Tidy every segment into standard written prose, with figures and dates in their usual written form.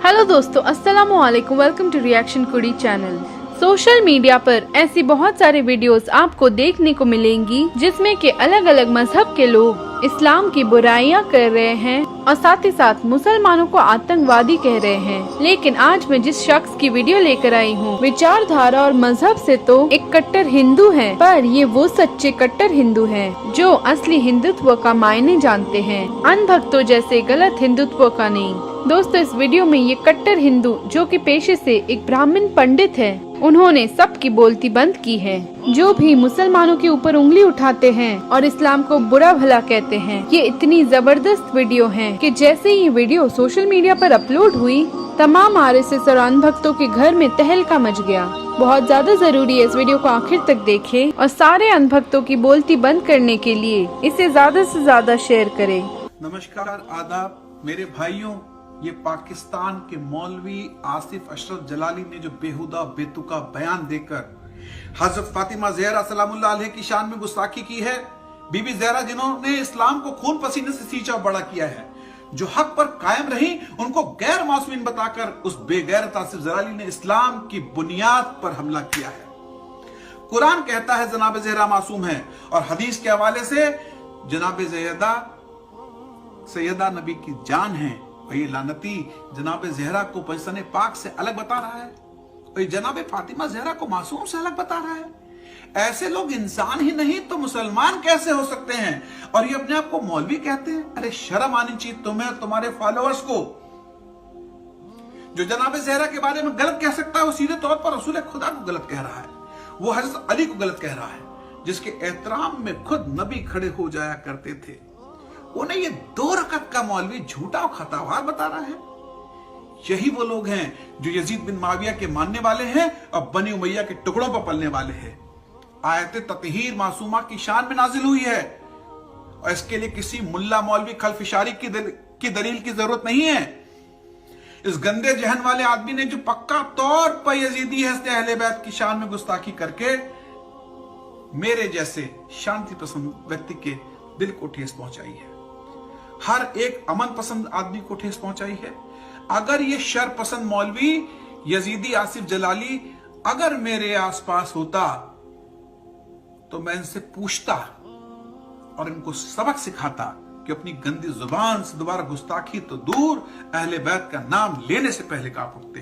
Hello दोस्तों, अस्सलाम वालेकुम। वेलकम टू रिएक्शन कुड़ी चैनल। सोशल मीडिया पर ऐसी बहुत सारे वीडियोस आपको देखने को मिलेंगी जिसमें के अलग अलग मजहब के लोग इस्लाम की बुराइयां कर रहे हैं और साथ ही साथ मुसलमानों को आतंकवादी कह रहे हैं। लेकिन आज मैं जिस शख्स की वीडियो लेकर आई हूँ, विचारधारा और मजहब से तो एक कट्टर हिंदू है, पर ये वो सच्चे कट्टर हिंदू हैं जो असली हिंदुत्व का मायने जानते हैं, अनभक्तों जैसे गलत हिंदुत्व का नहीं। दोस्तों, इस वीडियो में ये कट्टर हिंदू जो कि पेशे से एक ब्राह्मण पंडित है, उन्होंने सबकी बोलती बंद की है। जो भी मुसलमानों के ऊपर उंगली उठाते हैं और इस्लाम को बुरा भला कहते हैं, ये इतनी जबरदस्त वीडियो है कि जैसे ये वीडियो सोशल मीडिया पर अपलोड हुई, तमाम आरएसएस और अनभक्तों के घर में तहलका मच गया। बहुत ज्यादा जरूरी है इस वीडियो को आखिर तक देखें और सारे अनभक्तों की बोलती बंद करने के लिए इसे ज्यादा से ज्यादा शेयर करें। नमस्कार, आदाब मेरे भाइयों। ये पाकिस्तान के मौलवी आसिफ अशरफ जलाली ने जो बेहुदा बेतुका बयान देकर हजरत फातिमा ज़हरा सलामुल्लाह अलैहा की शान में गुस्ताखी की है, बीबी ज़हरा जिन्होंने इस्लाम को खून पसीने से सींचा बड़ा किया है, जो हक पर कायम रही, उनको गैर मासूमीन बताकर उस बेगैरत आसिफ जलाली ने इस्लाम की बुनियाद पर हमला किया है। कुरान कहता है जनाब ज़हरा मासूम है और हदीस के हवाले से जनाब सैयदा नबी की जान है। और ये लानती जनाब ज़हरा को पैसन पाक से अलग बता रहा है और ये जनाब फातिमा ज़हरा को मासूम से अलग बता रहा है। ऐसे लोग इंसान ही नहीं तो मुसलमान कैसे हो सकते हैं? और ये अपने आप को मौलवी कहते हैं। अरे शर्म आनी चाहिए तुम्हें और तुम्हारे फॉलोअर्स को। जो जनाब ज़हरा के बारे में गलत कह सकता है, वो सीधे तौर पर रसूल खुदा को गलत कह रहा है, वो हज़रत अली को गलत कह रहा है, जिसके एहतराम में खुद नबी खड़े हो जाया करते थे। उन्हें ये 2 रकत का मौलवी झूठा और खतावार बता रहा है। यही वो लोग हैं जो यजीद बिन माविया के मानने वाले हैं और बनी उमैया के टुकड़ों पर पलने वाले हैं। आयत ततहीर मासूमा की शान में नाजिल हुई है और इसके लिए किसी मुल्ला मौलवी खलफिशारी की दलील की जरूरत नहीं है। इस गंदे जहन वाले आदमी ने जो पक्का तौर पर यजीदी हस्ते अहले बैत की शान में गुस्ताखी करके मेरे जैसे शांति पसंद व्यक्ति के दिल को ठेस पहुंचाई है, हर एक अमन पसंद आदमी को ठेस पहुंचाई है। अगर ये शर पसंद मौलवी यजीदी आसिफ जलाली अगर मेरे आसपास होता तो मैं इनसे पूछता और इनको सबक सिखाता कि अपनी गंदी जुबान से दोबारा गुस्ताखी तो दूर, अहले बैत का नाम लेने से पहले कांप उठते।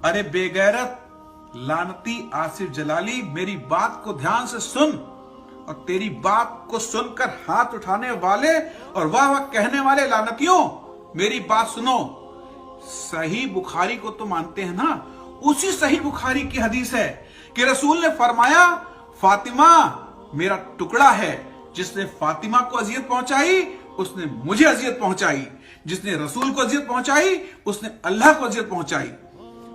अरे बेगैरत लानती आसिफ जलाली, मेरी बात को ध्यान से सुन और तेरी बात को सुनकर हाथ उठाने वाले और वाह वाह कहने वाले लानतियों, मेरी बात सुनो। सही बुखारी को तो मानते हैं ना? उसी सही बुखारी की हदीस है कि रसूल ने फरमाया, फातिमा मेरा टुकड़ा है। जिसने फातिमा को अजियत पहुंचाई उसने मुझे अजियत पहुंचाई, जिसने रसूल को अजियत पहुंचाई उसने अल्लाह को अजियत पहुंचाई।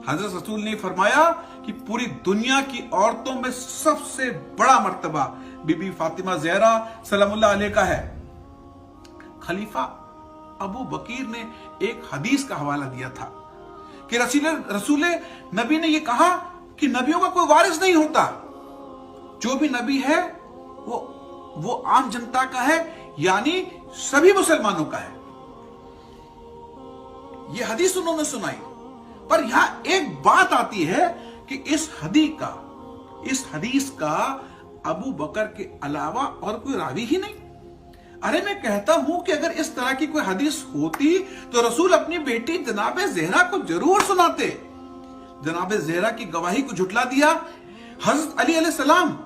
हजरत रसूल ने फरमाया कि पूरी दुनिया की औरतों में सबसे बड़ा मर्तबा बीबी फातिमा ज़हरा सलामुल्लाह अलैहा का है। खलीफा अबू बकीर ने एक हदीस का हवाला दिया था कि रसूल नबी ने यह कहा कि नबियों का कोई वारिस नहीं होता, जो भी नबी है वो आम जनता का है, यानी सभी मुसलमानों का है। यह हदीस उन्होंने सुनाई, पर यहां एक बात आती है कि इस हदीस का अबू बकर के अलावा और कोई रावी ही नहीं। अरे मैं कहता हूं कि अगर इस तरह की कोई हदीस होती तो रसूल अपनी बेटी जनाब ज़हरा को जरूर सुनाते। जनाब ज़हरा की गवाही को झुटला दिया। हजरत अली अलैहिस्सलाम,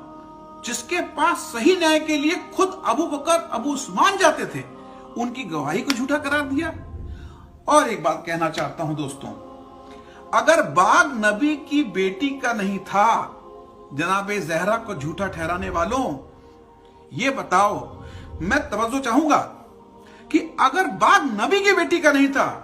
जिसके पास सही न्याय के लिए खुद अबू बकर अबू उस्मान जाते थे, उनकी गवाही को झूठा करार दिया। और एक बात कहना चाहता हूं दोस्तों, अगर बाग नबी की बेटी का नहीं था, जनाब ज़हरा को झूठा ठहराने वालों, ये बताओ, मैं तवज्जो चाहूंगा कि अगर बाग नबी की बेटी का नहीं था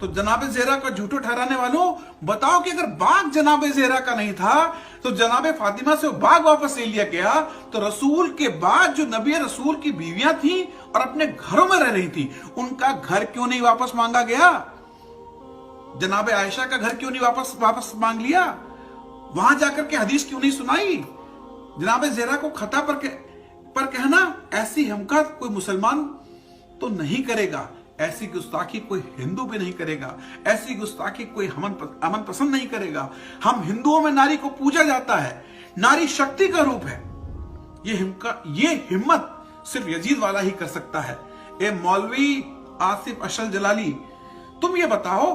तो जनाब ज़हरा को झूठा ठहराने वालों बताओ कि अगर बाग जनाब ज़हरा का नहीं था तो जनाब फातिमा से बाग वापस ले लिया गया, तो रसूल के बाद जो नबी रसूल की बीवियां थी और अपने घरों में रह रही थी, उनका घर क्यों नहीं वापस मांगा गया? जनाब आयशा का घर क्यों नहीं वापस मांग लिया? वहां जाकर के हदीस क्यों नहीं सुनाई? जनाब ज़हरा को खता पर कहना ऐसी हमका कोई मुसलमान तो नहीं करेगा। ऐसी गुस्ताखी कोई हिंदू भी नहीं करेगा, ऐसी गुस्ताखी कोई अमन पसंद नहीं करेगा। हम हिंदुओं में नारी को पूजा जाता है, नारी शक्ति का रूप है। ये हिम्मत सिर्फ यजीद वाला ही कर सकता है। ए मौलवी आसिफ अशल जलाली, तुम ये बताओ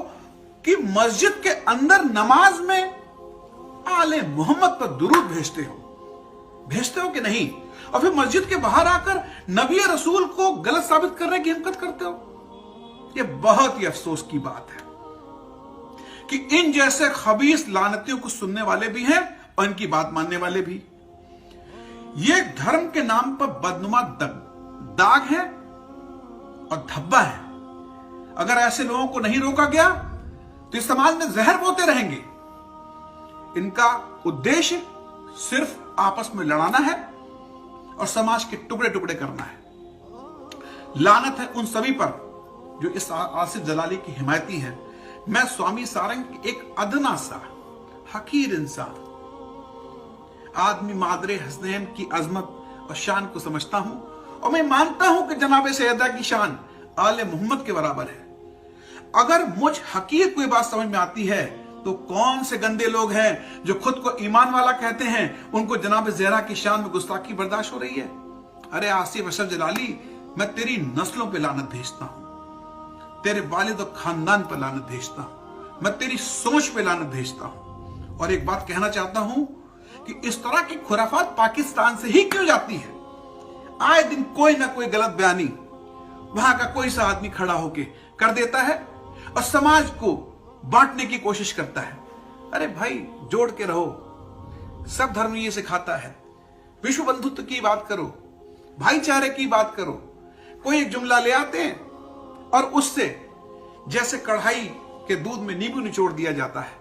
कि मस्जिद के अंदर नमाज में आले मोहम्मद पर दुरूद भेजते हो कि नहीं? और फिर मस्जिद के बाहर आकर नबी रसूल को गलत साबित करने की हिम्मत करते हो। यह बहुत ही अफसोस की बात है कि इन जैसे खबीस लानतियों को सुनने वाले भी हैं और इनकी बात मानने वाले भी। ये धर्म के नाम पर बदनुमा दाग है और धब्बा है। अगर ऐसे लोगों को नहीं रोका गया तो इस समाज में जहर बोते रहेंगे। इनका उद्देश्य सिर्फ आपस में लड़ाना है और समाज के टुकड़े टुकड़े करना है। लानत है उन सभी पर जो इस आसिफ जलाली की हिमायती हैं। मैं स्वामी सारंग एक अदना सा हकीर इंसान आदमी मादरे हसनैन की अजमत और शान को समझता हूं और मैं मानता हूं कि जनाब सैयदा की शान आले मोहम्मद के बराबर है। अगर मुझ हकीर को ये बात समझ में आती है तो कौन से गंदे लोग हैं जो खुद को ईमान वाला कहते हैं, उनको जनाब ज़हरा की शान में गुस्ताखी बर्दाश्त हो रही है? अरे आसिफ अशरफ जलाली, मैं तेरी नस्लों पे लानत भेजता हूं, तेरे वालिद और खानदान पर लानत भेजता हूं, मैं तेरी सोच पे लानत भेजता हूं। और एक बात कहना चाहता हूं कि इस तरह की खुराफात पाकिस्तान से ही क्यों जाती है? आए दिन कोई ना कोई गलत बयानी वहां का कोई सा आदमी खड़ा होके कर देता है और समाज को बांटने की कोशिश करता है। अरे भाई, जोड़ के रहो। सब धर्म ये सिखाता है, विश्व बंधुत्व की बात करो, भाईचारे की बात करो। कोई एक जुमला ले आते हैं और उससे जैसे कढ़ाई के दूध में नींबू निचोड़ दिया जाता है,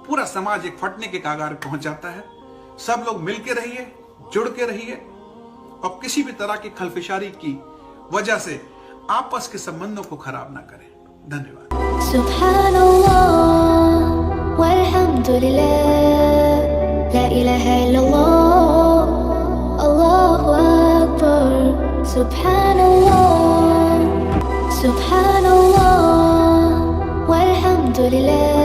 पूरा समाज एक फटने के कागार पहुंच जाता है। सब लोग मिलके रहिए, जुड़ के रहिए और किसी भी तरह की खलफिशारी की वजह से आपस के संबंधों को खराब ना करें। धन्यवाद। सुब्हानल्लाह वल्हम्दुलिल्लाह ला इलाहा इल्लल्लाह अल्लाहु अकबर। सुब्हानल्लाह वल्हम्दुलिल्लाह